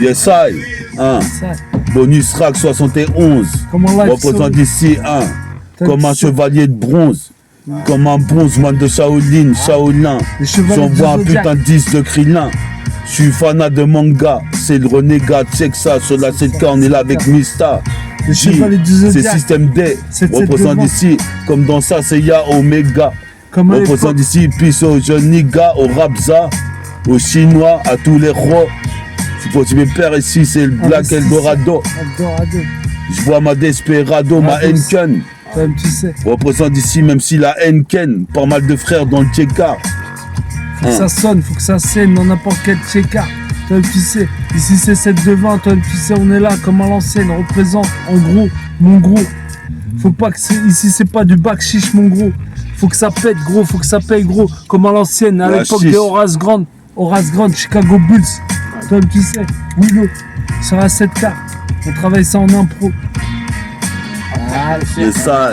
Yes, I. Bonus rack 71. Représente ici comme un chevalier de bronze. Comme un bronze man de Shaolin. J'envoie un putain de 10 de Krillin. Je suis fanat de manga. C'est le renégat. Check ça. Sur la 7K, on est là avec Mista. C'est Système D. Représente ici. Comme dans ça, c'est Ya Omega. Représente ici. Peace aux jeunes niggas, aux Rabza, aux Chinois, à tous les rois. C'est pour mes pères ici, c'est le Black Eldorado. Je vois ma Desperado, ma Henken. Représente ici, même si la Henken, pas mal de frères dans le Tcheka. Faut que ça sonne, faut que ça scène dans n'importe quel Tcheka. Toi tu sais, ici c'est 7 de 20, toi tu sais, on est là comme à l'ancienne, on représente en gros, mon gros. Faut pas que ici c'est pas du bac chiche, mon gros. Faut que ça pète gros, faut que ça paye gros, comme à l'ancienne, à l'époque des Horace Grande, Chicago Bulls. Toi tu sais, Willow, sur la 7K, on travaille ça en impro. C'est ça,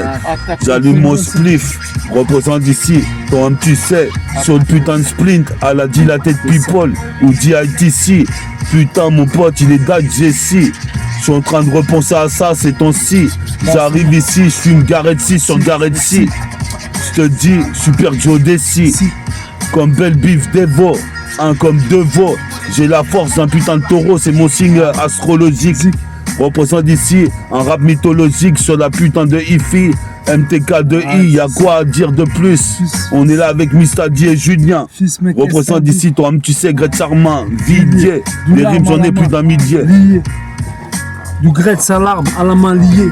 j'allume mon spliff, représente ici, toi-même tu sais, sur le putain de splint, à la Dilated People, ou DITC, putain mon pote il est d'AJC, je suis en train de repenser à ça, c'est ton si, j'arrive ici, je suis une Garrett 6 sur Garrett 6, je te dis, Super Joe Desi, comme Belle Beef Devo, comme Devo, j'ai la force d'un putain de taureau, c'est mon signe astrologique. Représente ici un rap mythologique sur la putain de Ifi, MTK2I, y'a quoi à dire de plus? On est là avec Mistadi et Julien. Représente ici toi-même tu sais, Gretz Armin, Vidier, les rimes j'en ai plus d'un millier. Du Gretz à l'arme, à la main liée,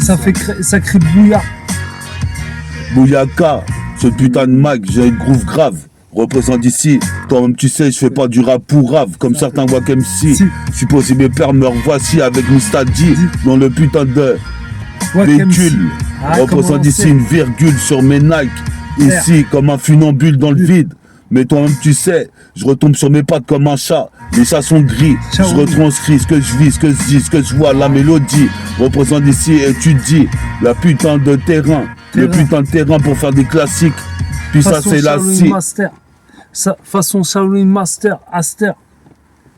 ça crie bouillard. Bouyaka, ce putain de mag, j'ai une groove grave. Représente ici, toi-même tu sais, je fais pas du rap pour rave, comme certains Wack MC. Je suppose que mes pères me revoici avec Mistadi dans le putain de véhicule. Représente ici une virgule sur mes Nike, ici comme un funambule dans le vide. Mais toi-même tu sais, je retombe sur mes pattes comme un chat. Les chats sont gris, je retranscris ce que je vis, ce que je dis, ce que je vois, la mélodie. Représente ici et tu dis la putain de terrain, le putain de terrain pour faire des classiques. Puis ça c'est la scie. Façon Shaolin Master, Aster.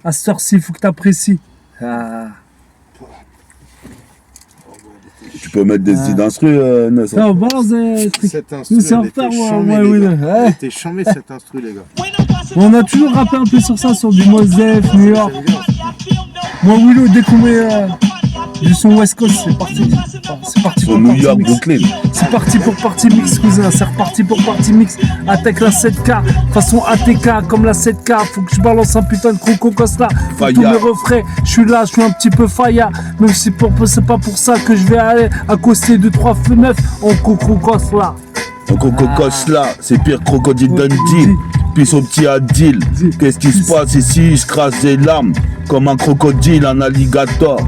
Aster, s'il faut que t'apprécies. Tu peux mettre des instrus, Ness. Non, balance des trucs. Cet instru, était chambé cet instru, les gars. On a toujours rappé un peu sur ça, sur du Mos Def, New York. Moi, Willow, dès qu'on met du son West Coast, c'est parti. C'est parti pour New York, Brooklyn. C'est parti pour partie mix, cousin. C'est reparti pour partie mix. Attaque la 7K, façon ATK, comme la 7K. Faut que je balance un putain de croco là. Pour tous mes refrains, je suis là, je suis un petit peu faya. Même si c'est pas pour ça que je vais aller accoster 2-3 meufs en coco là. En coco là, c'est pire crocodile Dundee. Puis son petit Adil. Qu'est-ce qui se passe ici? Je crache des larmes comme un crocodile, un alligator.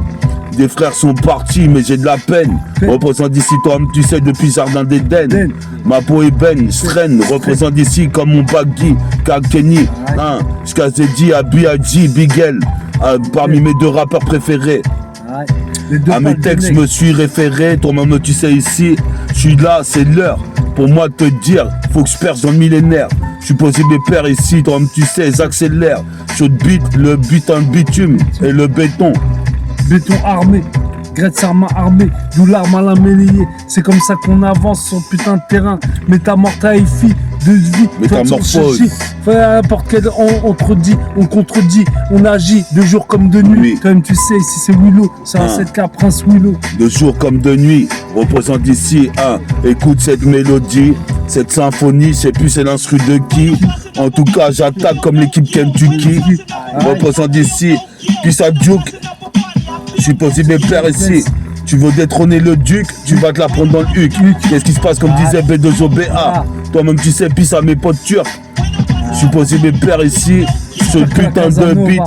Des frères sont partis, mais j'ai de la peine. Représente ici, toi, tu sais, depuis Jardin d'Éden. Ma peau est benne, je traîne. Représente ici comme mon baggy, Kakeni. Je casse des dit à B.I.G, Bigel. Parmi mes deux rappeurs préférés. À mes textes, je me suis référé. Toi-même, tu sais, ici, je suis là, c'est l'heure. Pour moi de te dire, faut que je perce dans le millénaire. Je suis posé mes pères ici, toi-même, tu sais, j'accélère. Je te bite, le butin de bitume et le béton. Béton armé, Gretz Armin armé, d'où l'arme à la mêlée. C'est comme ça qu'on avance sur le putain de terrain. Métamorphie de vie, métamorphose. N'importe quel on contredit, on agit de jour comme de nuit. Toi-même tu sais, ici c'est Willow, c'est un 7K Prince Willow. De jour comme de nuit, représente ici, écoute cette mélodie, cette symphonie, je sais plus c'est l'instru de qui. En tout cas, j'attaque comme l'équipe Kentucky. Représente ici, puis ça Duke. Je suis possible mes pères ici. Tu veux détrôner le duc, tu vas te la prendre dans le huc. Qu'est-ce qui se passe comme disait B2OBA? Toi-même tu sais, pisse à mes potes turcs. Je suis possible mes pères ici. Ce putain de beat.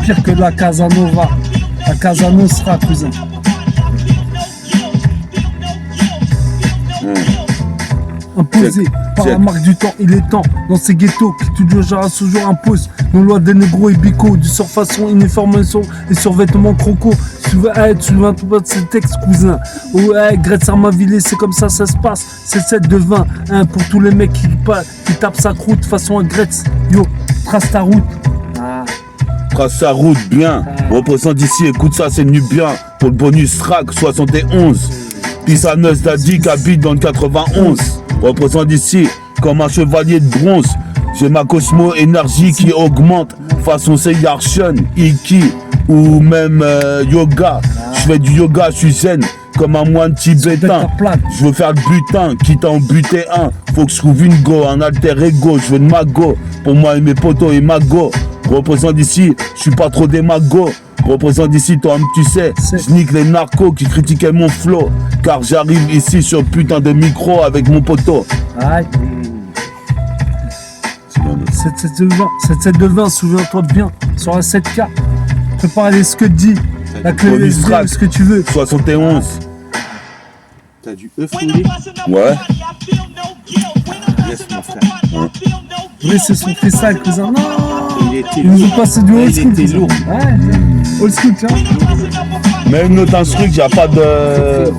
Pire que la Casanova. La Casanostra, cousin. Imposé par la marque du temps, il est temps dans ces ghettos qui toujours imposent nos lois des négros et bico, du surfaçon, uniformisation et survêtement croco. Tu souviens pas de ces textes, cousin. Ouais, Gretz Armavillé, c'est comme ça se passe. C'est 7 de 20, pour tous les mecs qui tapent sa croûte façon à Gretz. Yo, trace ta route. trace sa route bien. Représente ici, écoute ça, c'est Nubien. Pour le bonus track 71. Pissaneuse Daddy qui habite dans le 91. Représente ici comme un chevalier de bronze. J'ai ma Cosmo énergie qui augmente. Façon Seyarchen, Iki ou même yoga. Je fais du yoga, je suis zen comme un moine tibétain. Je veux faire le butin, quitte à en buter un. Faut que je trouve une go, un alter ego. Je veux de ma go, pour moi et mes potos et ma go. Représente ici, je suis pas trop des magos. Représente ici, toi-même tu sais, je nique les narcos qui critiquaient mon flow. Car j'arrive ici sur putain de micro avec mon poteau. Aïe. 7-7 de 20, souviens-toi bien, sur la 7K. Prépare les ce que dit, la clé USB, ce que tu veux. 71. T'as du œuf roulé? Ouais. Yes, mon frère. Oui, c'est son freestyle, cousin. Non, Il nous ont passé du old school. était lourd. Ouais, old school, tiens. Même notre instru, il n'y a pas de.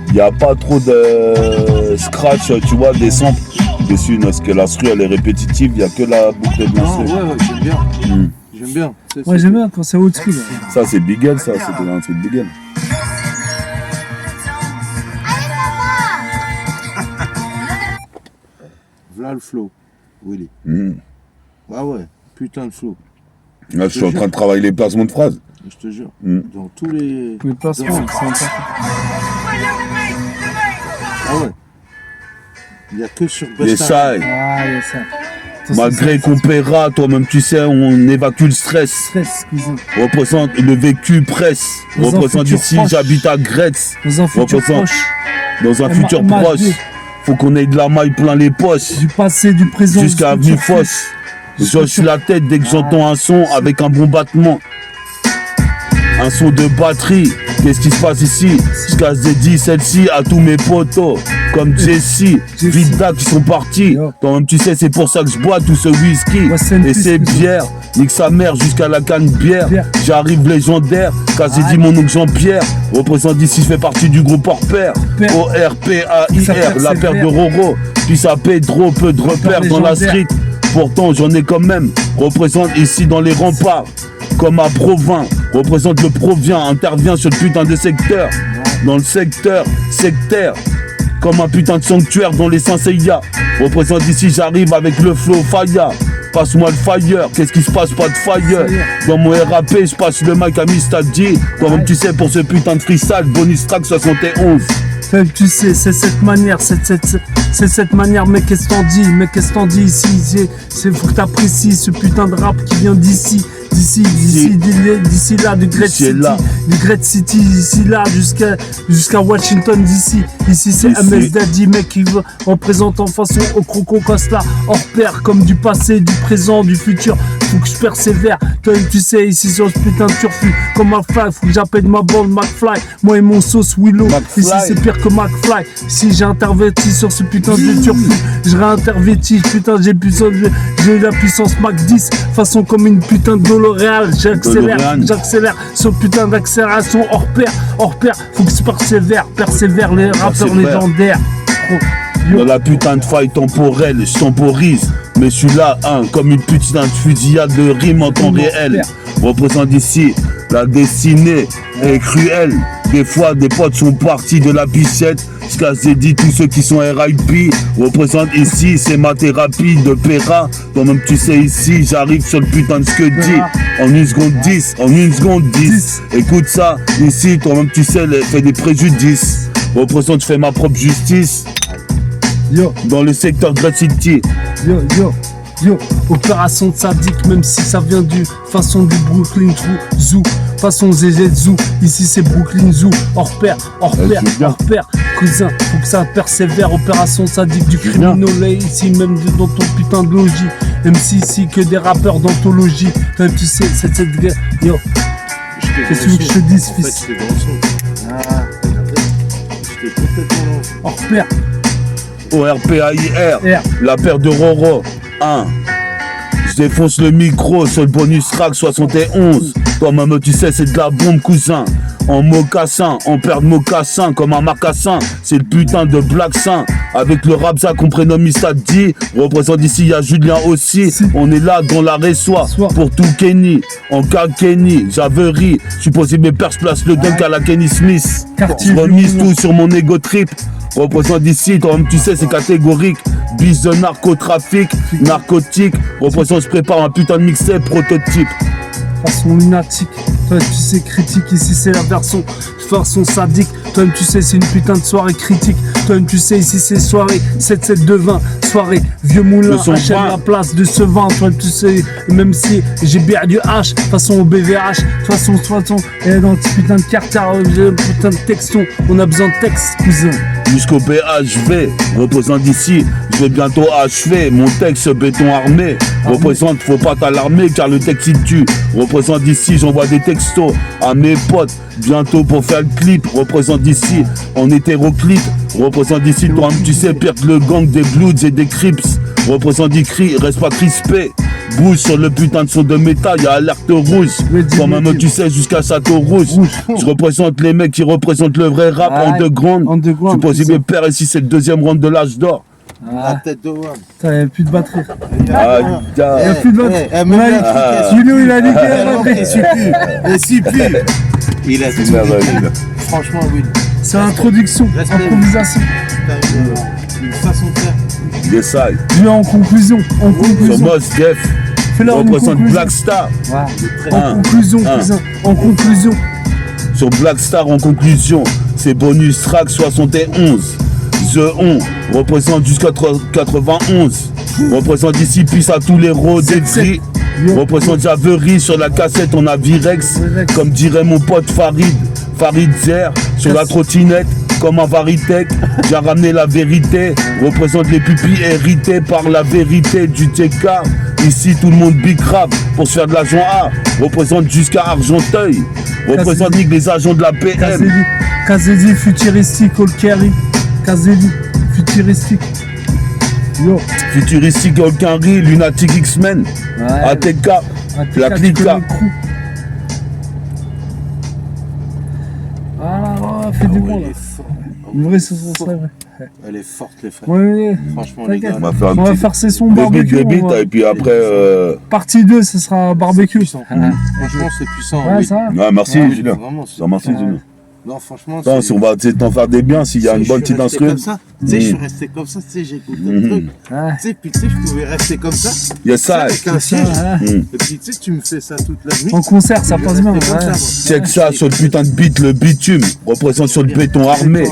Il n'y a pas trop de scratch, tu vois, des samples dessus, parce que l'instru elle est répétitive, il n'y a que la boucle de l'instru. Ouais, j'aime bien. J'aime bien. Ouais, j'aime bien quand c'est old school. Ça, c'est Bigel, ça, c'était un truc Bigel. Voilà le flow, Willy. Ouais, putain de flow. Là, je suis en train de travailler les placements de phrases. Je te jure. Dans tous les. Les placements, c'est important. Ah ouais. Il n'y a que sur Les Busta. sailles. Ah, il y a ça. Malgré qu'on paiera, toi-même tu sais, on évacue le stress. Stress, cousin. Représente le vécu presse. Dans un Représente futur ici, proche. j'habite à Gretz. Dans un futur Représente proche. dans un Et futur ma proche. vie. Faut qu'on ait de la maille plein les poches. Du passé, du présent. Jusqu'à du Avenue futur. Fosse. J'hoche la tête dès que j'entends un son avec un bon battement. Un son de batterie. Qu'est-ce qui se passe ici? Je casse des 10, celle-ci à tous mes potos. Comme Jessie, Vida qui sont partis. Toi-même tu sais, c'est pour ça que je bois tout ce whisky. Et ces bières, nique sa mère jusqu'à la canne bière. J'arrive légendaire, quasi dit mon oncle Jean-Pierre. Représente ici, je fais partie du groupe Hors-Pair. O-R-P-A-I-R, la paire de Roro. Puis ça Pedro, peu de repères dans la street. Pourtant j'en ai quand même. Représente ici dans les remparts. Comme à Provins, représente le Provien, intervient sur le putain de secteur. Dans le secteur, sectaire. Comme un putain de sanctuaire dans les Saint-Seiya. Représente ici, j'arrive avec le flow fire. Passe-moi le fire, qu'est-ce qui se passe, pas de fire. Dans mon RAP, je passe le mic à Mistadji. Toi-même tu sais, pour ce putain de freestyle, bonus track 71. Tu sais, c'est cette manière, c'est cette manière, mais qu'est-ce que t'en dis ici, c'est faut que t'apprécies ce putain de rap qui vient d'ici là, du Great City, ici là, jusqu'à Washington d'ici. Ici c'est MS Daddy, mec qui représente en façon au croco Costa, hors pair, comme du passé, du présent, du futur. Faut que je persévère, toi tu sais, ici sur ce putain de turfu, comme un fly, faut que j'appelle ma bande McFly, moi et mon sauce Willow, ici c'est pire que McFly, si j'ai interverti sur ce putain de turfu, je réintervertis, putain j'ai la puissance Mac 10, façon comme une putain de L'Oréal, j'accélère sur putain d'accélération hors pair, faut que je persévère les rappeurs légendaires. Dans la putain de faille temporelle, je temporise. Mais je suis là, comme une putain de fusillade de rimes en temps réel. Représente ici, la destinée est cruelle. Des fois, des potes sont partis de la bichette. Je casse des dit tous ceux qui sont RIP. Représente ici, c'est ma thérapie de Péra. Toi-même, tu sais, ici, j'arrive sur le putain de ce que dit. En 1 seconde 10, en 1 seconde 10. Écoute ça, ici, toi-même, tu sais, fait des préjudices. Représente, je fais ma propre justice. Yo. Dans le secteur de Great City. Yo, opération de sadique, même si ça vient du façon du Brooklyn Zoo, façon ZZ Zoo, ici c'est Brooklyn Zoo, hors pair, cousin, faut que ça persévère, opération sadique du criminel, ici même dans ton putain de logis, même si ici que des rappeurs d'anthologie, tu sais, cette guerre, yo, qu'est-ce que tu veux que je te dise, fils? Hors pair. O-R-P-A-I-R, la paire de Roro, 1. Je défonce le micro sur le bonus track 71. Toi-même, tu sais, c'est de la bombe, cousin. en mocassin, en paire de mocassins comme un marcassin. C'est le putain de Black Saint. Avec le Rabza qu'on prénomme Istadi. Représente ici, y'a Julien aussi. On est là dans l'arrêt soir pour tout Kenny. En cas Kenny, Javery. Je suis posé mes perches, place le dunk à la Kenny Smith. Je remise tout sur mon ego trip. Représente ici, toi-même tu sais, c'est catégorique. Bis de narcotrafic, narcotique. Représente, je prépare un putain de mixtape prototype. Façon lunatique, toi tu sais critique, ici c'est la version façon sadique, toi tu sais c'est une putain de soirée critique, toi tu sais ici c'est soirée 7-7 de vin, soirée vieux moulin, achète la place de ce vin, toi tu sais, même si j'ai bien du H, façon au BVH, façon, et dans ce putain de quartier, putain de texton, on a besoin de texte cousin. Jusqu'au PHV, représente d'ici, je vais bientôt achever mon texte béton armé. Représente, faut pas t'alarmer car le texte il tue. Représente d'ici, j'envoie des textos à mes potes. Bientôt pour faire le clip, représente d'ici en hétéroclite. Représente d'ici, toi-même tu sais, pire que le gang des Bloods et des Crips. Représente d'ici, reste pas crispé. Bouge sur le putain de son de métal, y'a alerte rouge. Quand même tu sais jusqu'à Château Rouge. Je représente les mecs qui représentent le vrai rap underground. Tu poses mes pères ici, c'est le deuxième round de l'âge d'or. La tête de Wam. Putain, y'a plus de batterie. Y'a plus de batterie. Julio il a niqué. Il a tout niqué. Franchement, oui. C'est introduction, improvisation. Une façon de faire. Yes, I. Viens en conclusion. Sur Mos Def. Représente Black Star. En conclusion. Sur Black Star, en conclusion, c'est bonus track 71. The On représente jusqu'à 91. Représente ici, puis à tous les roads des prix. Représente Javery sur la cassette, on a Virex. Comme dirait mon pote Farid Zer, sur la trottinette. Comme un Varitech, j'ai ramené la vérité. Représente les pupilles héritées par la vérité du TK. Ici tout le monde big rap pour se faire de l'argent A. Représente jusqu'à Argenteuil. Représente nique les agents de la PM. Kazedi futuristique, Olkari. Kazedi futuristique. Yo. Futuristique, Olkari, Lunatic X-Men. ATK, la Clica. Voilà, fais du bon là. Vrai, ce serait vrai. Elle est forte, les frères. Ouais. Franchement, les gars. On va faire session barbecue. Et puis après. Partie 2, ce sera barbecue. Franchement, c'est puissant. Ouais, ça va. Ouais, merci, Julien. Merci, Julien. Non, franchement. Attends, si on va t'en faire des biens, s'il y a une bonne petite instru. Tu sais, je suis resté comme ça, tu sais, j'ai écouté le truc. Tu sais, puis tu sais, je pouvais rester comme ça. Yes, ça. Avec un siège. Et puis, tu sais, tu me fais ça toute la nuit. En concert, ça passe bien. Check ça sur le putain de beat, le bitume. Représente sur le béton armé.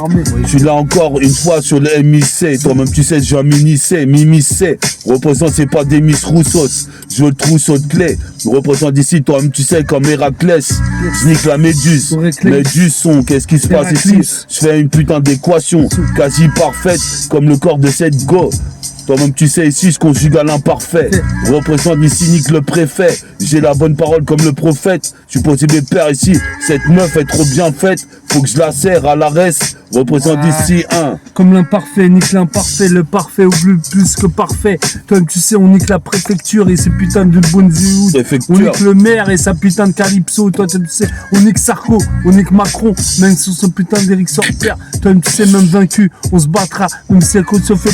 Je suis là encore une fois sur le MIC. Toi-même, tu sais, j'ai un mimicé. Représente, c'est pas des Miss Roussos. Je veux le trousseau de clés. Représente ici, toi-même, tu sais, comme Héraclès. Je nique la méduse. Méduse son, qu'est-ce qui se passe ici? Je fais une putain d'équation quasi parfaite comme le corps de cette go. Toi-même tu sais ici je conjugue à l'imparfait. Représente ici nique le préfet. J'ai la bonne parole comme le prophète. Je suis posé mes pères ici. Cette meuf est trop bien faite. Faut que je la serre à la reste. Représente ici un. Comme l'imparfait, nique l'imparfait. Le parfait au plus que parfait. Toi tu sais on nique la préfecture et ses putains de Bonzioud. On nique le maire et sa putain de Calypso. Toi tu sais on nique Sarko, on nique Macron. Même sur ce putain d'Éric Sorper. Toi tu sais même vaincu on se battra. Même si elle se fait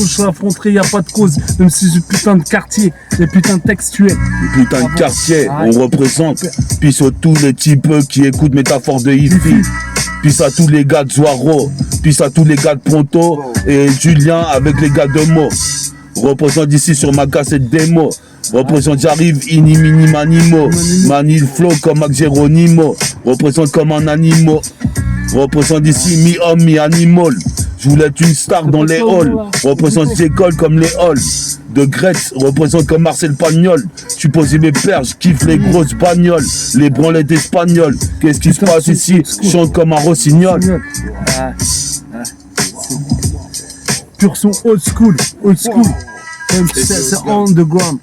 sur la frontière. Y a pas de cause, même si ce putain de quartier, les putains de textuels. Le putain de quartier, on représente. Puis sur tous les types qui écoutent métaphore de Hifi. Puis à tous les gars de Zoaro. Puis à tous les gars de Pronto. Et Julien avec les gars de Mo. Représente ici sur ma cassette démo. Représente j'arrive ini mini manimo. Manil flow comme Mac Geronimo. Représente comme un animal. Représente ici mi-homme, mi-animal. Je voulais être une star dans les halls. Représente j'école comme les halls. De Gretz, représente comme Marcel Pagnol. Je suis posé mes pères, je kiffe les grosses bagnoles. Les branlettes espagnoles. Qu'est-ce qui se passe ici? Je chante comme un rossignol. Pur son old school. C'est underground.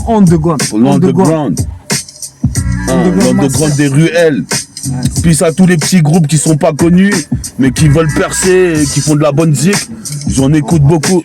Underground. L'underground. L'underground des ruelles. Puis à tous les petits groupes qui sont pas connus, mais qui veulent percer et qui font de la bonne zik. J'en écoute beaucoup.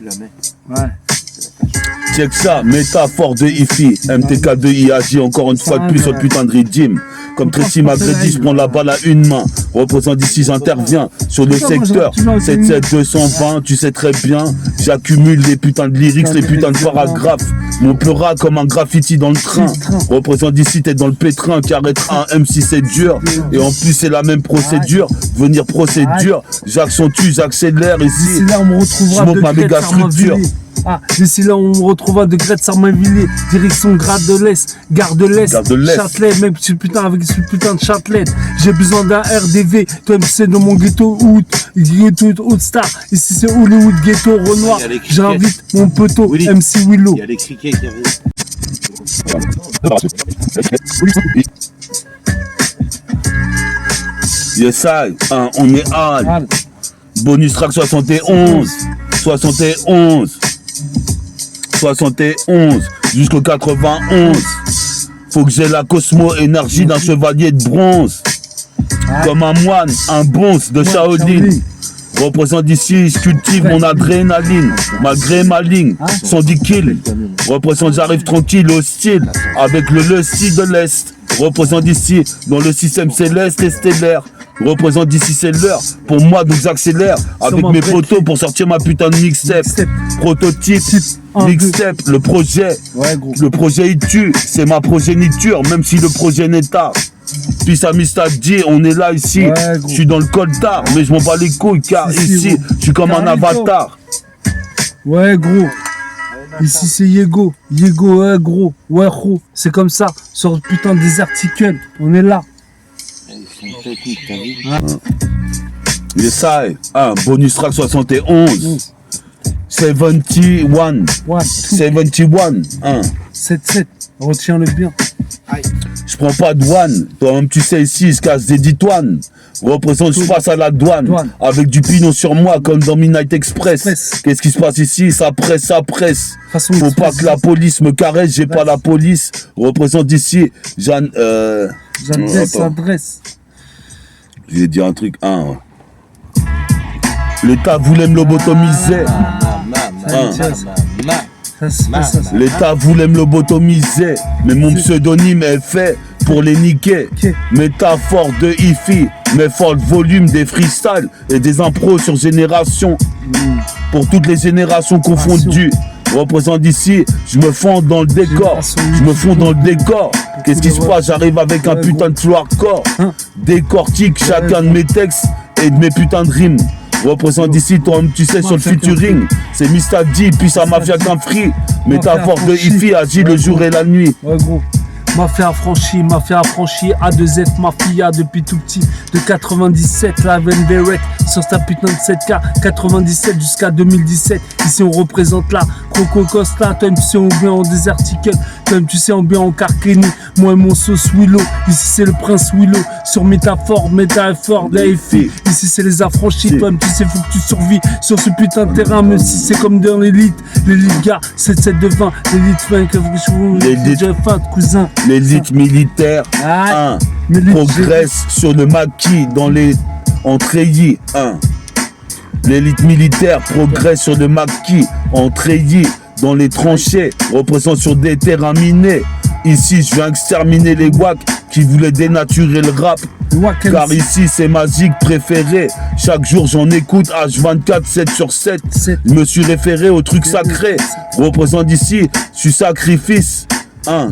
Check ça, métaphore de Hifi. MTK2 IAJ encore une fois de plus sur le putain de rythme. Comme Tracy McGrady, je prends la balle à une main. Représente d'ici, j'interviens sur le secteur. 7-7-220, tu sais très bien. J'accumule les putains de lyrics, les putains de paragraphes. Mon pleura comme un graffiti dans le train. Représente d'ici, t'es dans le pétrin. Car être un MC, c'est dur. Et en plus, c'est la même procédure. Venir procédure. J'accentue, j'accélère ici. Là, on me retrouvera je monte ma méga structure. Ah, d'ici là, on me retrouvera de Grette-Sarmainvilliers, direction Gare de l'Est, Gare de l'Est, Châtelet, même si putain avec ce putain de Châtelet. J'ai besoin d'un RDV, toi tu sais dans mon ghetto Hood Star. Ici c'est Hollywood Ghetto Renoir. J'invite mon poteau MC Willow. Il y a les criquets qui arrivent. Yes, on est hard. Bonus track 71. 71 jusqu'au 91. Faut que j'ai la Cosmo énergie d'un chevalier de bronze. Comme un moine, un bonze de Shaolin. Représente d'ici, je cultive mon adrénaline. Malgré ma ligne, 110 kills. Représente, j'arrive tranquille, hostile. Avec le style de l'Est. Représente d'ici, dans le système céleste et stellaire. Représente d'ici, c'est l'heure. Pour moi, donc j'accélère. Avec mes potos pour sortir ma putain de mixtape. Prototype, mixtape, le projet. Le projet il tue, c'est ma progéniture. Même si le projet n'est tard. Puis ça dit, on est là ici. Je suis dans le coltard, mais je m'en bats les couilles car ici, je suis comme un avatar. Ouais, gros. Ici c'est Yego, ouais gros, ouais gros, c'est comme ça, sur le putain des articles, on est là. Les sailles, bonus track 71, 71, 7-7, retiens-le bien. Je prends pas de douane, toi-même tu sais ici, je casse des ditoines. Représente, je passe à la douane. Avec du pignon sur moi comme dans Midnight Express. Qu'est-ce qui se passe ici? Ça presse, ça presse. Faut pas que la police me caresse, j'ai pas la police. Représente ici, j'adresse. J'ai dit un truc, L'État voulait me lobotomiser. L'État voulait me lobotomiser, mais mon pseudonyme est fait pour les niquer. Métaphore de hi-fi, mais fort le volume des freestyles et des impros sur génération. Pour toutes les générations confondues. Représente ici, je me fonds dans le décor. Qu'est-ce qui se passe? J'arrive avec un putain de flow hardcore. Décortique chacun de mes textes et de mes putains de rimes. Représente ici, toi tu sais, sur le featuring. C'est Mr. D, puis sa mafia qu'un free. Métaphore de hi-fi agit le jour et la nuit. Ouais, gros. Mafia affranchie, A2F, mafia depuis tout petit, de 97, la veine Derek, sur sa putain de 7K, 97 jusqu'à 2017, ici on représente la Croco Costa, toi tu sais on vient en désarticle, toi tu sais on vient en Carqueni, moi et mon sauce Willow, ici c'est le prince Willow, sur métaphore d'AFI, ici c'est les affranchis, toi tu sais faut que tu survis sur ce putain de terrain, même si c'est comme dans l'élite gars, 7-7 de 20, l'élite fin, cousin. L'élite militaire, progresse sur le maquis en treillis, L'élite militaire progresse sur le maquis en treillis dans les tranchées, représente sur des terrains minés. Ici, je viens exterminer les wacks qui voulaient dénaturer le rap. Car ici, c'est ma zig préférée. Chaque jour, j'en écoute H24, 7 sur 7. Je me suis référé au truc sacré. Représente ici, je suis sacrifice.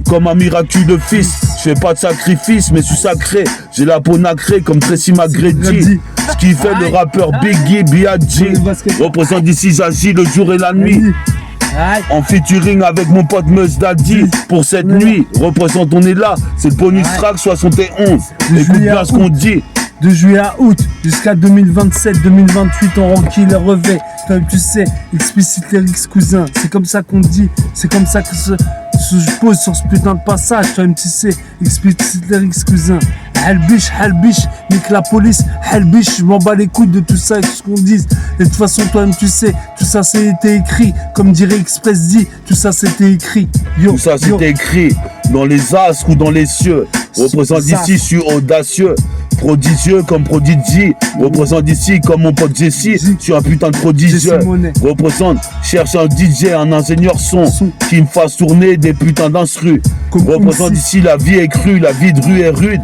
Comme un miraculeux fils, je fais pas de sacrifice mais je suis sacré. J'ai la peau nacrée comme Tracy McGrady. Ce qui fait le rappeur Biggie B.I.G. Représente d'ici, j'agis le jour et la nuit. En featuring avec mon pote Mus Daddy pour cette nuit. Représente, on est là, c'est le bonus track 71. Écoute bien ce qu'on dit. De juillet à août jusqu'à 2027-2028 on renquille les revêts. Comme tu sais, explicite lyrics cousin. C'est comme ça qu'on dit, c'est comme ça que je pose sur ce putain de passage. Toi tu sais, explicite lyrics cousin. Halbiche, nique la police, halbiche, je m'en bats les couilles de tout ça et tout ce qu'on dise. Et de toute façon, toi-même, tu sais, tout ça c'était écrit, comme dirait Express dit, tout ça c'était écrit. Tout ça c'était écrit dans les astres ou dans les cieux. Représente d'ici, je suis audacieux, prodigieux comme Prodigy. Représente d'ici comme mon pote Jesse, je suis un putain de prodigieux. Représente, cherche un DJ, un ingénieur son qui me fasse tourner des putains d'instrus. Représente ici, la vie est crue, la vie de rue est rude.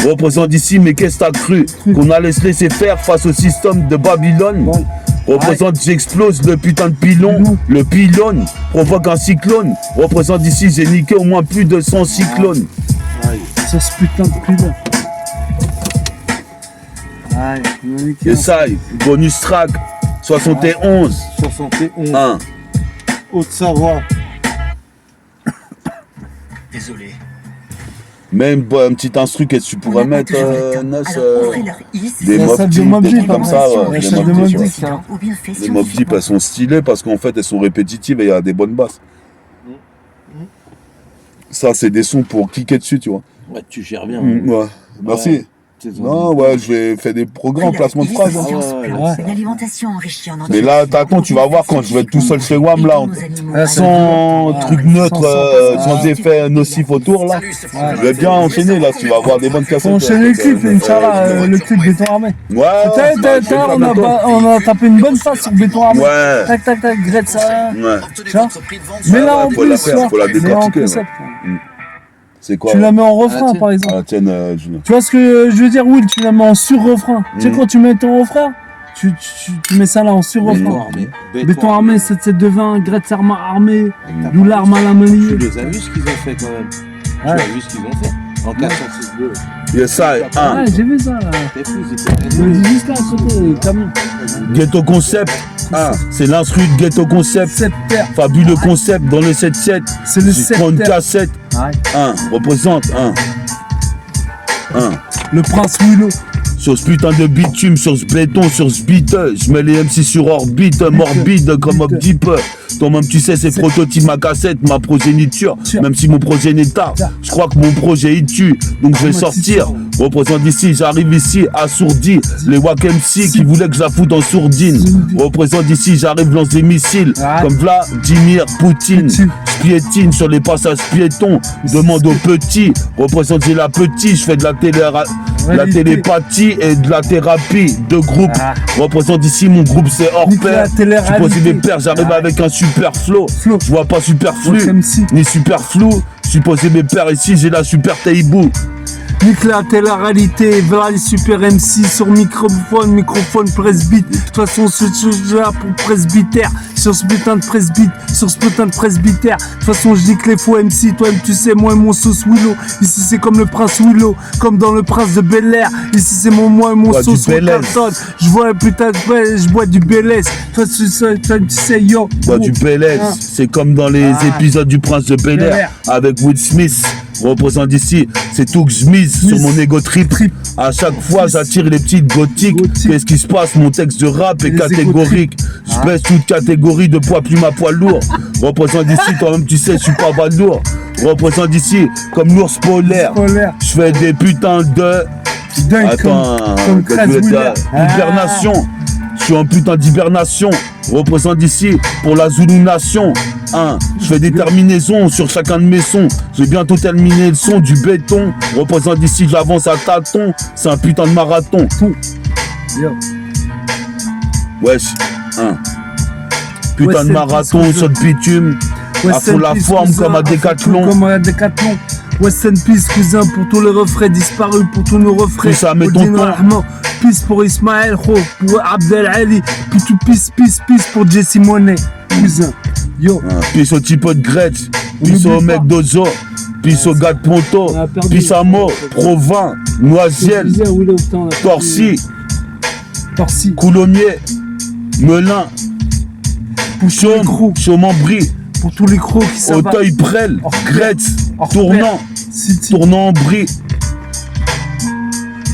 Représente d'ici, mais qu'est-ce que t'as cru? Qu'on allait se laisser faire face au système de Babylone. Ouais. Représente, j'explose le putain de pilon. Le pylône provoque un cyclone. Représente d'ici, j'ai niqué au moins plus de 100 cyclones. Sur ce putain de pilon. Aïe, Et ça, bonus track, 71. 71. 1. Haute-Savoie. Désolé. Même un petit instru que tu pourrais mettre, Nas, des La Mobb salle de Deep, Mobb des Deep, trucs comme ça, ouais. la Les salle de Mobb Mobb Deep, Deep, ouais. ça. Les Mobb Deep, elles sont stylées parce qu'en fait, elles sont répétitives et il y a des bonnes basses. Ça, c'est des sons pour cliquer dessus, tu vois. Ouais, tu gères bien. Ouais, merci. Non, ouais, je vais faire des programmes, placement de phrases. Hein. L'alimentation enrichie en Mais là, t'attends, tu vas voir quand je vais être tout seul chez WAM, là, sans truc neutre, sans effet nocif autour, là. Je vais bien enchaîner, là, tu vas avoir des bonnes cassettes. Faut enchaîner le clip, Inch'Allah, le clip Béton Armé. Ouais, On a tapé une bonne face sur Béton Armé. Ouais. Tac, tac, tac, Grette, ça. Ouais. Tu vois. Mais là, en faut la plus, faire, faut la mais là, en décortiquer, concept. C'est quoi? Tu la mets en refrain, tienne. par exemple. Ah, tiens, Julien. Tu vois ce que je veux dire, Will? Tu la mets en sur-refrain. Tu sais, quand tu mets ton refrain, tu mets ça là en sur-refrain. Béton Armé, 7-7-2-20, Grette armée, d'où l'arme à la Tu manier. les as vus ce qu'ils ont fait quand même. Tu Ouais. as vu ce qu'ils ont fait. En 406-2. Yes, ça, Ouais, 1. j'ai vu ça, là. T'es fou, c'était. Mais juste là, à côté, le camion. Ghetto Concept. 1. C'est l'instru de Ghetto Concept. 7 terres. Fabuleux concept dans le 7-7. C'est le J'ai 7 prends une terres. cassette. Ouais. 1. Représente 1. 1. Le prince Willow. Sur ce putain de bitume, sur ce béton, sur ce beat, je mets les MC sur orbite, morbide comme Mobb Deep. Toi-même tu sais, c'est prototype ma cassette, ma progéniture. Même si mon projet n'est tard, je crois que mon projet il tue. Donc je vais sortir, représente d'ici, j'arrive ici, assourdi. Les Wack MC qui voulaient que je la foute en sourdine. Représente d'ici, j'arrive, lance des missiles. Comme Vladimir Poutine. Je piétine sur les passages piétons. Demande aux petits, représente j'ai la petite, je fais de la télépathie et de la thérapie de groupe. Représente ici mon groupe, c'est hors pair. Je pose mes pères, j'arrive avec un super flow. Je vois pas superflu ni super flou. Je suis posé mes pères ici, j'ai la super taïbou. Nique la télé-réalité, voilà les super MC sur microphone presbyte. De toute façon, je suis là pour presbytère. Sur ce putain de presbytère. De toute façon, je dis que les faux MC, toi-même tu sais, moi et mon sauce Willow. Ici c'est comme le prince Willow, comme dans le prince de Bel-Air. Ici c'est moi et mon sauce Carton. Je vois un putain de je bois du Bel-Air. Toi tu sais, yo. Bois du Bel-Air, c'est comme dans les épisodes du prince de Bel-Air avec Will Smith. Représente d'ici, c'est tout que je mise sur mon ego trip. À chaque fois, j'attire les petites gothiques. Qu'est-ce qui se passe? Mon texte de rap est catégorique. Je baisse toute catégorie de poids plume à poids lourd. Représente d'ici, toi-même tu sais, je suis pas balourd. Représente d'ici, comme l'ours polaire. Je fais des putains de. Attends, hibernation. Je suis en putain d'hibernation. Représente d'ici pour la Zulu Nation. 1. Je fais des terminaisons sur chacun de mes sons. J'ai bientôt terminé le son du béton. Représente d'ici, j'avance à tâtons. C'est un putain de marathon. Wesh. 1. Putain de marathon sur le bitume. À fond la forme comme à Décathlon. West and Peace, cousin, pour tous les refrains disparus, pour tous nos refrains. Tout ça, met ton temps. Peace pour Ismaël, pour Abdel Ali, puis tout peace pour Jesse Monet, cousin. Yo. Peace au type de Gretsch, peace au mec d'Ozo, peace au gars de Ponto, peace à Mo, Provins, Noisiel, Torcy, Coulommiers, Melun, Chaume, Chaume-en-Brie. Pour tous les crocs qui savent. Auteuil, Prel, Gretz, Tournant, Tournant en Brie.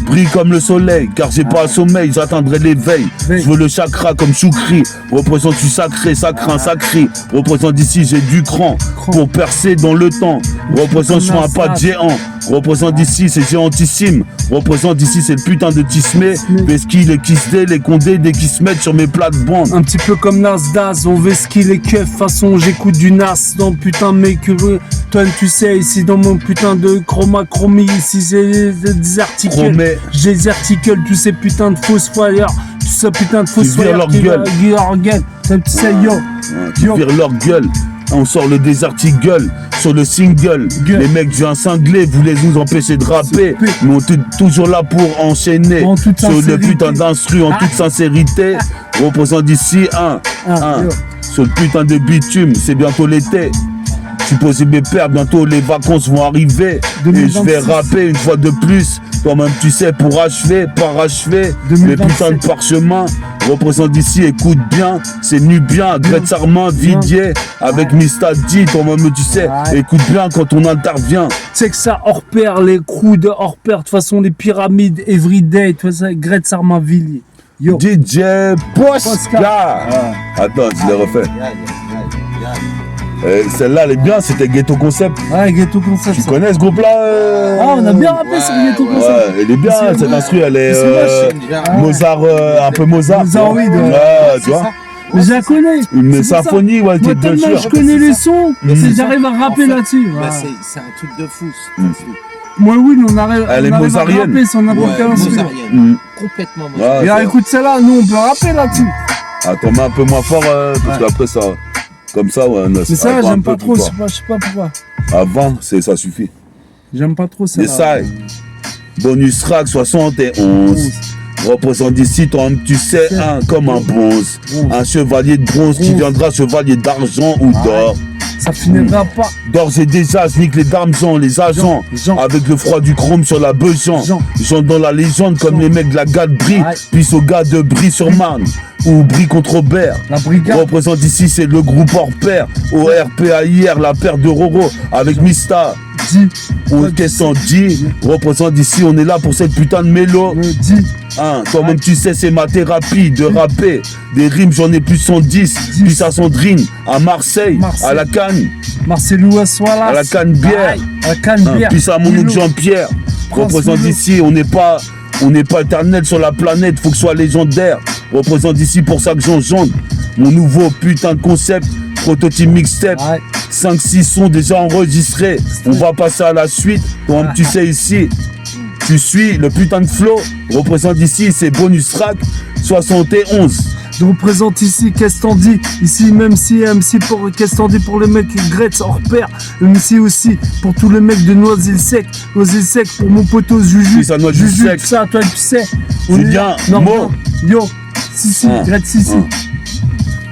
Brille comme le soleil, car j'ai pas sommeil, j'atteindrai l'éveil. Je veux le chakra comme Choukri. Représente du sacré, sacrin, sacré. Représente d'ici, j'ai du cran pour percer dans le temps. Représente, je suis un pas de géant. Représente d'ici, c'est géantissime. Représente d'ici, c'est le putain de Tismé. Veski, les Kisdé, les Condé, dès qu'ils se mettent sur mes plates-bandes. Un petit peu comme Nasdaq, on Veski, les keufs. Façon, j'écoute du Nas dans le putain de mes curieux. Toi, tu sais, ici dans mon putain de chromie, ici c'est des articles. J'ai des articles, tous ces putains de fausses foyeurs. Tous ces putains de fausses foyeurs qui leur gueule. Tu sais, yo. Tu vires leur gueule. On sort le Desert Eagle sur le single. Gueule. Les mecs viennent cingler, voulaient nous empêcher de rapper. Mais on est toujours là pour enchaîner. En toute Sur le sincérité. putain d'instru en toute sincérité. Représente d'ici un. yo. Sur le putain de bitume, c'est bientôt l'été. Je suis posé mes pères, bientôt les vacances vont arriver. 2026. Et je vais rapper une fois de plus. Toi-même tu sais, pour achever, parachever. 2027. Les putains de parchemins. Représente d'ici, écoute bien. C'est Nubien, Gretz Armand, Vidier. Avec Mista D, toi-même tu sais. Ouais. Écoute bien quand on intervient. C'est que ça hors pair, les crews de hors pair, de toute façon les pyramides, everyday, tout ça, Gretz Armavilliers. Yo. DJ Posca. Posca. Attends, je l'ai refait. Aïe, aïe, aïe, aïe. Celle-là, elle est bien, c'était Ghetto Concept. Ouais, Ghetto Concept. Tu ça. connais ce groupe-là Ah, on a bien rappelé sur Ghetto ouais. Concept. Ouais, elle est bien, C'est cette vrai. instru, elle est C'est vrai, Mozart, un peu Mozart. Mozart, oui, de- tu vois. Mais je la connais. Une C'est pour ça. symphonie, ouais, qui Moi, est tellement bien je sûr. connais les sons, Mais c'est c'est j'arrive à ça. rapper En fait, là-dessus. Bah, Ouais. c'est un truc de fou. Moi, oui, on arrive, Elle est on arrive à mozarienne. rapper sur n'importe quel instrument. Mozarienne. Complètement Ouais, mozarienne. Et alors, écoute celle-là, nous, on peut rapper là-dessus. Attends, mets un peu moins fort, parce qu'après ça, comme ça, ouais, Mais celle-là, un j'aime peu pas plus trop, je fort. sais pas pourquoi. À 20, ça suffit. J'aime pas trop Et celle-là. ça, bonus track 71. Représente d'ici, toi, tu sais, un comme un bronze. Un chevalier de bronze qui viendra chevalier d'argent ou d'or. Ça finira pas. D'ores et déjà, je nique les d'argent, les agents. Jean. Avec le froid du chrome sur la besan. Jean. Jean dans la légende comme Jean. les mecs de la gare de Brie. Ouais. Puis au gars de Brie-sur-Marne. Ou Brie contre Robert. La brigade. Représente ici, c'est le groupe hors pair. Au RPAIR, la paire de Roro. Avec Mista. Dit. Ou qu'est-ce qu'on dit? Représente ici, on est là pour cette putain de mélo. Me dit. Hein, toi-même tu sais c'est ma thérapie de rapper. Des rimes j'en ai plus de 110. Puis à Sandrine, à Marseille, Marseille. à la Cannes, Marcelo Aswalas. à la Canne bière. À la canne Hein, bière. puis à mon oncle Milo. Jean-Pierre. Prince Représente Milo. ici, on n'est pas éternel sur la planète, faut que ce soit légendaire. Représente ici pour ça que j'enjante mon nouveau putain de concept. Prototype mixtape, Ouais. 5-6 sons déjà enregistrés. On va passer à la suite. Toi, tu sais ici, tu suis le putain de flow. Représente ici, c'est bonus track 71. Je représente ici, qu'est-ce t'en dis? Ici, même si MC pour, qu'est-ce t'en dis pour les mecs Gretz hors pair? MC aussi, pour tous les mecs de Noisy-le-Sec. Noisy-le-Sec pour mon poteau Juju. Oui, ça, Noisy-le-Sec. Juju, ça, toi, tu sais. On est Julien, là. Non, Mo. non. Yo, si, Ah. Gretz, si.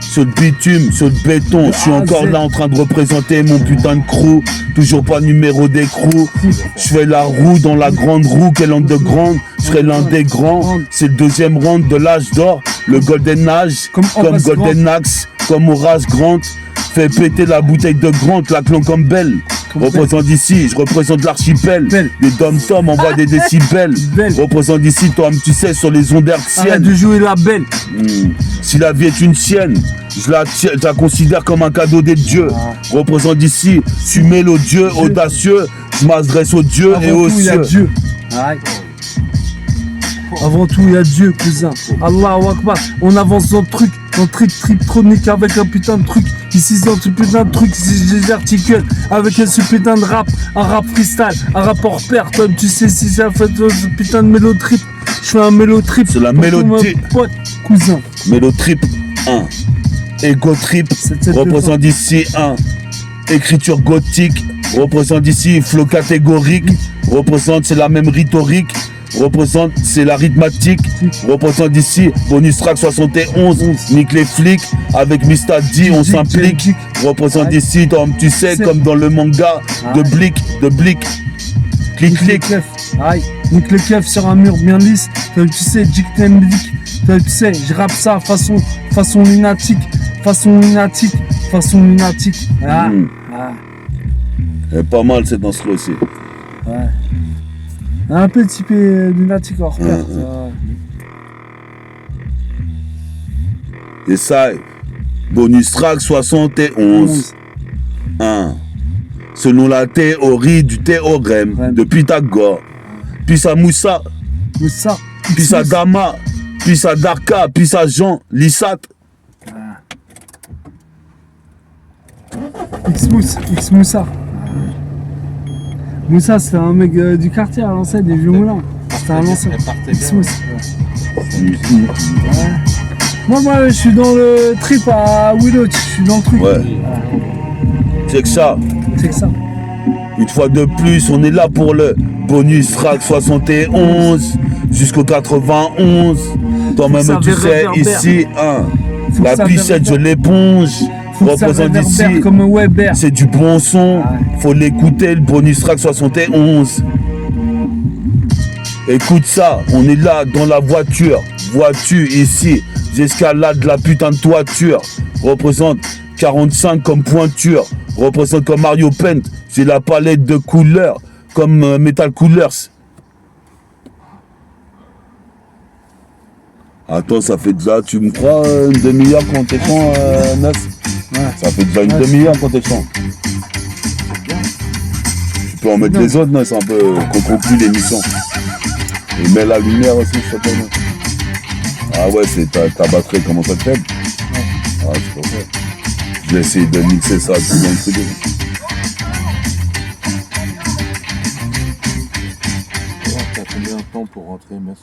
Sur le bitume, sur le béton, je suis Ah, encore c'est- là en train de représenter mon putain de crew. Toujours pas numéro d'écrou. Je fais la roue dans la grande roue, quelle onde de grande. Je serai l'un des grands. C'est le deuxième round de l'âge d'or. Le Golden Age, Comme Horace Golden Axe, comme Horace Grant. Fait péter la bouteille de Grant, la clan comme Belle. Représente ici, je représente l'archipel. Belle. Les dom-toms envoient des décibels. Belle. Représente ici, toi, tu sais, sur les ondes Arrête hertziennes. de jouer la belle. Si la vie est une sienne, je la considère comme un cadeau des dieux. Représente ici, je suis mélodieux, audacieux, je m'adresse aux dieux et Avant aux tout, il y a cieux. Dieu. Ouais. Avant tout, il y a Dieu, cousin. Allahu Akbar. On avance dans le truc, dans le triptronique avec un putain de truc. Ici, dans ce putain de truc, si j'articule avec ce putain de rap, un rap freestyle, un rap hors pair. Toi, tu sais, si ça fait ce putain de mélotrip, je fais un mélotrip. C'est la pour tout mélodie. mon pote, cousin. Mélotrip 1. Ego trip, 7-7-2. représente ici 1. Écriture gothique, représente ici flow catégorique, représente c'est la même rhétorique. Représente, c'est l'arithmétique. Représente ici, bonus track 71. Nique les flics. Avec Mista D, on s'implique. Représente ici, Tom, tu sais, comme dans le manga de Blick, Clic, clic. Aïe, nique le keuf sur un mur bien lisse. Toi, tu sais, Dick Temblick. Toi, tu sais, je rappe ça façon lunatique. Façon lunatique. Ah, ah, Elle est pas mal cette danse aussi. ouais. Un peu typé lunatique hors pair. Et ça, bonus track 71. 1. Selon la théorie du théorème de Pythagore. Puis à Moussa, Mais ça, puis à Dama, puis à Darka, puis à Jean, Lissat. X Moussa. Moussa, c'était un mec du quartier à l'ancienne, des vieux moulins. C'était un ancien. X Moussa. Moi, je suis dans le trip à Willow, je suis dans le truc. Ouais. C'est que ça. C'est que ça. Une fois de plus, on est là pour le bonus track 71 jusqu'au 91. Toi-même, ça tu sais, réverbère. ici, hein, Faut que la ça bichette, je réverbère. l'éponge. Faut que ça Représente réverbère ici. comme un Weber. C'est du bon son. Faut l'écouter, le bonus track 71. Écoute ça, on est là dans la voiture. Vois-tu ici, j'escalade la putain de toiture. Représente 45 comme pointure. Représente comme Mario Paint. J'ai la palette de couleurs comme Metal Coolers. Attends, ça fait déjà, tu me crois, une demi-heure qu'on t'échant, Nas? Ça fait déjà une demi-heure qu'on t'échant. Tu peux en mettre les autres, Nas, un peu, qu'on conclue l'émission. Et mets la lumière aussi, s'il te plaît. Ah ouais, c'est ta batterie commence à être faible. Ah, c'est pour ça. Je vais essayer de mixer ça tout dans le studio. T'as combien de temps pour rentrer, Mess?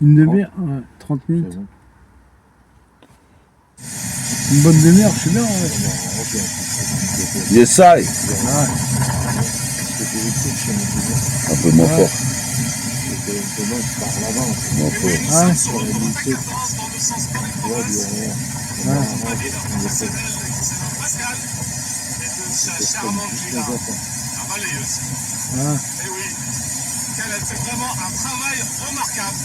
Une demi-heure, ouais, 30 minutes. C'est bon. Une bonne demi-heure, je suis bien. Ouais. Yes, I. Un peu moins fort. Moins fort. C'est vraiment un travail remarquable.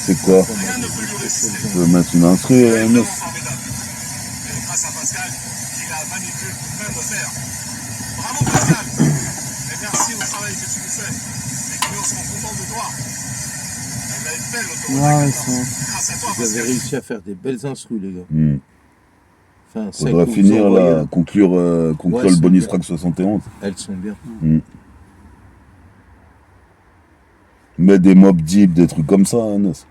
C'est quoi? Rien ne peut lui résister. Je veux mettre une instru, Nas. Vraiment formidable. Et grâce à Pascal, il a manipulé tout de même de fer. Bravo Pascal. Et merci au travail que tu nous fais. Les clients seront contents de toi. Elle va être belle l'autoroute. Ouais, Grâce à toi Vous avez Pascal. réussi à faire des belles instrus, les gars. Enfin, celles Faudra que vous finir envoyez, là, conclure Ouais, le c'est bonus bien. track 71. elles sont bien. Mets des Mob Deep, des trucs comme ça, hein, Nas.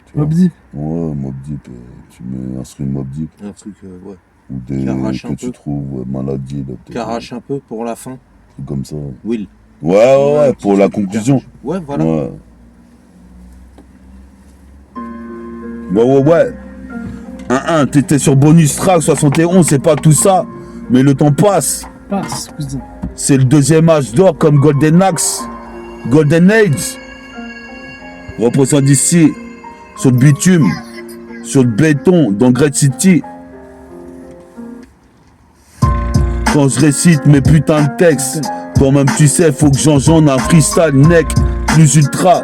Tu vois. Mob Deep. Ouais, Mob Deep, tu mets un string Mob Deep. Un truc, ouais. Ou des Qui arrache un que tu peu. trouves maladie, là, peut-être. Qui arrache un peu pour la fin. Trucs comme ça. Will. Ouais, pour petit la truc conclusion. qui arrache. Ouais, voilà. Ouais. 1-1, t'étais sur bonus track 71, c'est pas tout ça. Mais le temps passe. Passe, cousin. C'est le deuxième âge d'or comme Golden Axe. Golden Age. Représente ici, sur le bitume, sur le béton, dans Great City. Quand je récite mes putains de textes, toi-même tu sais, faut que j'enjambe un freestyle neck plus ultra.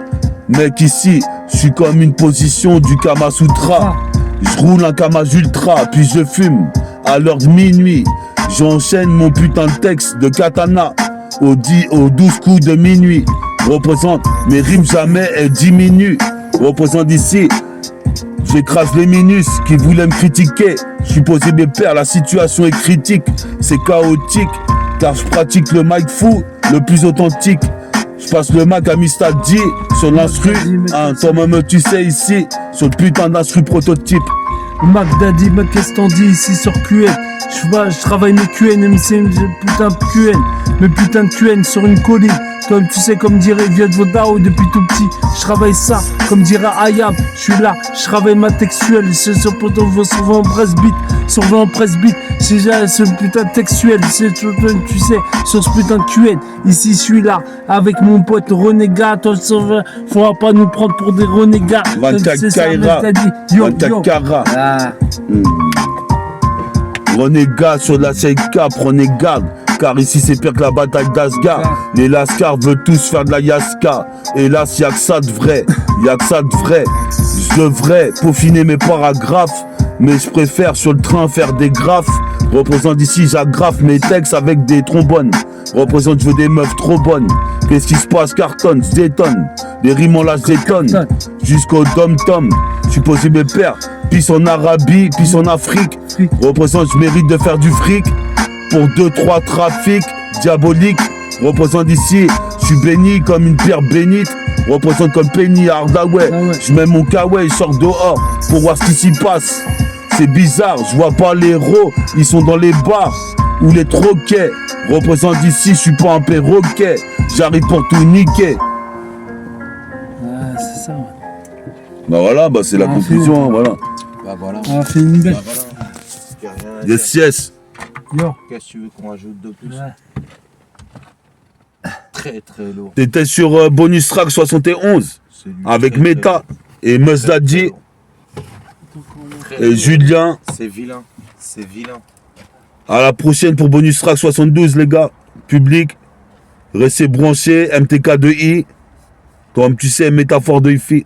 Mec, ici, je suis comme une position du Kama Sutra. Je roule un Kamaz Ultra, puis je fume à l'heure de minuit. J'enchaîne mon putain de texte de katana aux 12 coups de minuit. Représente mes rimes jamais elles diminuent. Représente ici, j'écrase les minus qui voulaient me critiquer. Je suis posé mes pères, la situation est critique, c'est chaotique. Car je pratique le mic fou, le plus authentique. Je passe le mic à Mr. D sur l'instru. Hein, toi-même tu sais ici, sur le putain d'instru prototype. Mac Daddy, mec, qu'est-ce t'en dis ici sur QN? Je travaille mes QN, mais c'est une putain de QN. Mes putains de QN sur une colline. Toi, tu sais, comme dirait Vieux de Vodao depuis tout petit. Je travaille ça, comme dirait Ayab. Je suis là, je travaille ma textuelle. C'est sur poteau, souvent en presse beat. Souvent en presse beat. C'est ce putain de textuel. C'est, tu sais, sur ce putain de QN. Ici, je suis là, avec mon pote renégat. Toi, faudra pas nous prendre pour des renégats. 24 Kaira, 24 Kara. Renégat sur la CK, prenez garde. Car ici c'est pire que la bataille d'Asgard. Les Lascars veulent tous faire de la Yaska. Hélas y'a que ça de vrai, y'a que ça de vrai. Je devrais peaufiner mes paragraphes, mais je préfère sur le train faire des graphes. Représente ici, j'agrafe mes textes avec des trombones. Représente, je veux des meufs trop bonnes. Qu'est-ce qui se passe, cartonne, je détonne. Des rimes en lâche des tonnes. Jusqu'au dom-tom, je suis posé mes pères. Pisse en Arabie, pisse en Afrique. Représente, je mérite de faire du fric. Pour 2-3 trafics diaboliques. Représente ici, je suis béni comme une pierre bénite. Représente comme Penny Hardaway. Je mets mon kawaii, je sors dehors pour voir ce qui s'y passe. C'est bizarre, je vois pas les héros, ils sont dans les bars ou les troquets. Représente ici, je suis pas un perroquet. J'arrive pour tout niquer. C'est ça, ouais. Bah voilà, bah c'est la conclusion, hein, voilà. Bah voilà. On a fait une belle. Bah voilà. Y a rien à Yes, yes. Yo. Qu'est-ce que tu veux qu'on rajoute de plus? Ouais. Très très lourd. T'étais sur Bonus Track 71 C'est du avec très, Meta et Muzdadji très et lourd. Julien. C'est vilain. C'est vilain. À la prochaine pour Bonus Track 72, les gars. Public. Restez branchés. MTK2I. Toi, tu sais, métaphore de IFI.